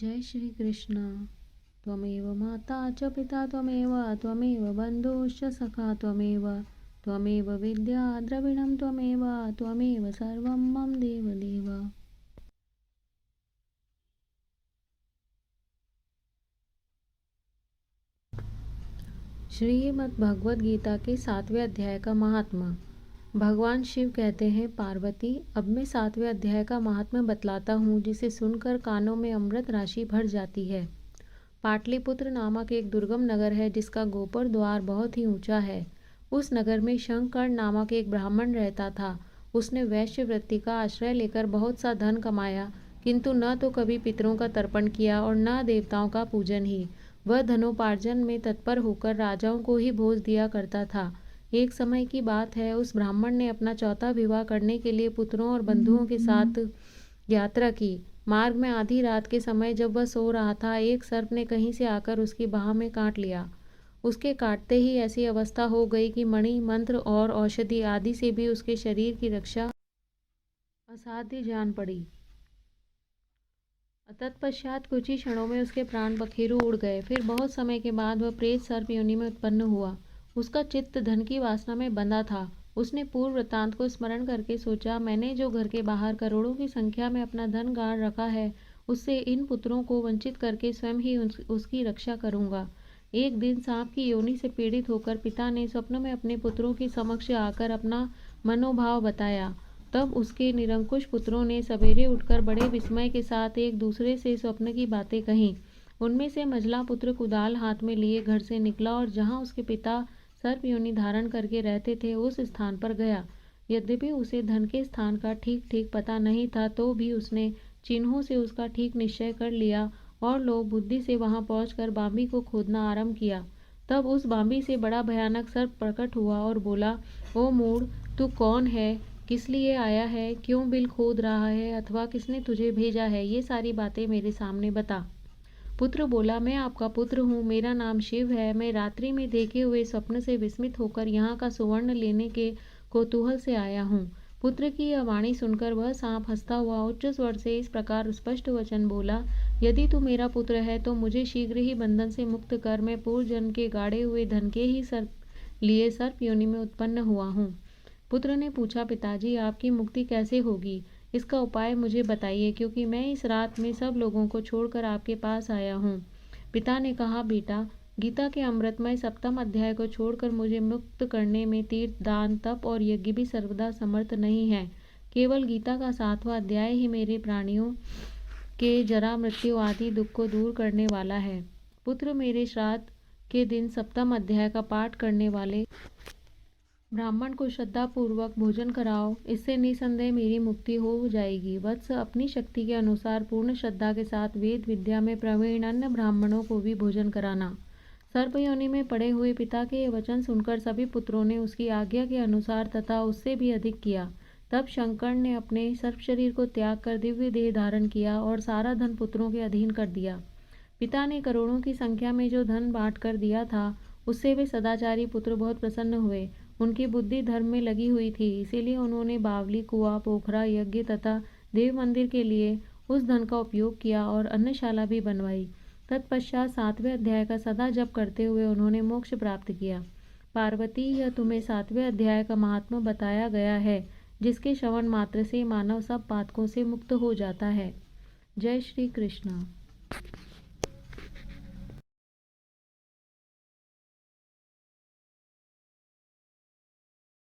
जय श्री कृष्ण। त्वमेव माता च पिता त्वमेव त्वमेव बन्धुश्च सखा त्वमेव त्वमेव विद्या द्रविणं त्वमेव त्वमेव सर्वं मम देवदेव। श्रीमद् भगवद गीता के 7वें अध्याय का महात्मा। भगवान शिव कहते हैं, पार्वती, अब मैं 7वें अध्याय का महात्म्य बतलाता हूँ, जिसे सुनकर कानों में अमृत राशि भर जाती है। पाटलिपुत्र नामक एक दुर्गम नगर है, जिसका गोपुर द्वार बहुत ही ऊंचा है। उस नगर में शंकर्ण नामक एक ब्राह्मण रहता था। उसने वैश्य वृत्ति का आश्रय लेकर बहुत सा धन कमाया, किंतु न तो कभी पितरों का तर्पण किया और न देवताओं का पूजन ही। वह धनोपार्जन में तत्पर होकर राजाओं को ही भोज दिया करता था। एक समय की बात है, उस ब्राह्मण ने अपना चौथा विवाह करने के लिए पुत्रों और बंधुओं के साथ यात्रा की। मार्ग में आधी रात के समय जब वह सो रहा था, एक सर्प ने कहीं से आकर उसकी बाह में काट लिया। उसके काटते ही ऐसी अवस्था हो गई कि मणि, मंत्र और औषधि आदि से भी उसके शरीर की रक्षा असाध्य जान पड़ी। तत्पश्चात कुछ ही क्षणों में उसके प्राण पखेरु उड़ गए। फिर बहुत समय के बाद वह प्रेत सर्प योनि में उत्पन्न हुआ। उसका चित्त धन की वासना में बंधा था। उसने पूर्व वृत्तांत को स्मरण करके सोचा, मैंने जो घर के बाहर करोड़ों की संख्या में अपना धन गाड़ रखा है, उससे इन पुत्रों को वंचित करके स्वयं ही उसकी रक्षा करूंगा। एक दिन सांप की योनि से पीड़ित होकर पिता ने स्वप्न में अपने पुत्रों के समक्ष आकर अपना मनोभाव बताया। तब उसके निरंकुश पुत्रों ने सवेरे उठकर बड़े विस्मय के साथ एक दूसरे से स्वप्न की बातें कहीं। उनमें से मझला पुत्र कुदाल हाथ में लिए घर से निकला और जहां उसके पिता सर्प योनि धारण करके रहते थे, उस स्थान पर गया। यद्यपि उसे धन के स्थान का ठीक ठीक पता नहीं था, तो भी उसने चिन्हों से उसका ठीक निश्चय कर लिया और लोग बुद्धि से वहां पहुंचकर बांबी को खोदना आरंभ किया। तब उस बांबी से बड़ा भयानक सर्प प्रकट हुआ और बोला, ओ मूढ़, तू कौन है, किस लिए आया है, क्यों बिल खोद रहा है, अथवा किसने तुझे भेजा है, ये सारी बातें मेरे सामने बता। पुत्र बोला, मैं आपका पुत्र हूँ, मेरा नाम शिव है। मैं रात्रि में देखे हुए स्वप्न से विस्मित होकर यहाँ का सुवर्ण लेने के कौतूहल से आया हूँ। पुत्र की यह वाणी सुनकर वह सांप हंसता हुआ उच्च स्वर से इस प्रकार स्पष्ट वचन बोला, यदि तू मेरा पुत्र है तो मुझे शीघ्र ही बंधन से मुक्त कर। मैं पूर्व जन्म के गाड़े हुए धन के ही लिए सर्प योनि में उत्पन्न हुआ हूँ। पुत्र ने पूछा, पिताजी, आपकी मुक्ति कैसे होगी? इसका उपाय मुझे बताइए, क्योंकि मैं इस रात में सब लोगों को छोड़कर आपके पास आया हूँ। पिता ने कहा, बेटा, गीता के अमृतमय 7वें अध्याय को छोड़कर मुझे मुक्त करने में तीर्थ, दान, तप और यज्ञ भी सर्वदा समर्थ नहीं है। केवल गीता का 7वां अध्याय ही मेरे प्राणियों के जरा, मृत्यु आदि दुख को दूर करने वाला है। पुत्र, मेरे श्राद्ध के दिन 7वें अध्याय का पाठ करने वाले ब्राह्मण को श्रद्धा पूर्वक भोजन कराओ, इससे निसंदेह मेरी मुक्ति हो जाएगी। वत्स, अपनी शक्ति के अनुसार पूर्ण श्रद्धा के साथ वेद विद्या में प्रवीण अन्य ब्राह्मणों को भी भोजन कराना। सर्प योनि में पड़े हुए पिता के ये वचन सुनकर सभी पुत्रों ने उसकी आज्ञा के अनुसार तथा उससे भी अधिक किया। तब शंकर ने अपने सर्प शरीर को त्याग कर दिव्य देह धारण किया और सारा धन पुत्रों के अधीन कर दिया। पिता ने करोड़ों की संख्या में जो धन बांट कर दिया था, उससे वे सदाचारी पुत्र बहुत प्रसन्न हुए। उनकी बुद्धि धर्म में लगी हुई थी, इसीलिए उन्होंने बावली, कुआं, पोखरा, यज्ञ तथा देव मंदिर के लिए उस धन का उपयोग किया और अन्नशाला भी बनवाई। तत्पश्चात 7वें अध्याय का सदा जप करते हुए उन्होंने मोक्ष प्राप्त किया। पार्वती, यह तुम्हें 7वें अध्याय का महात्मा बताया गया है, जिसके श्रवण मात्र से मानव सब पातकों से मुक्त हो जाता है। जय श्री कृष्ण।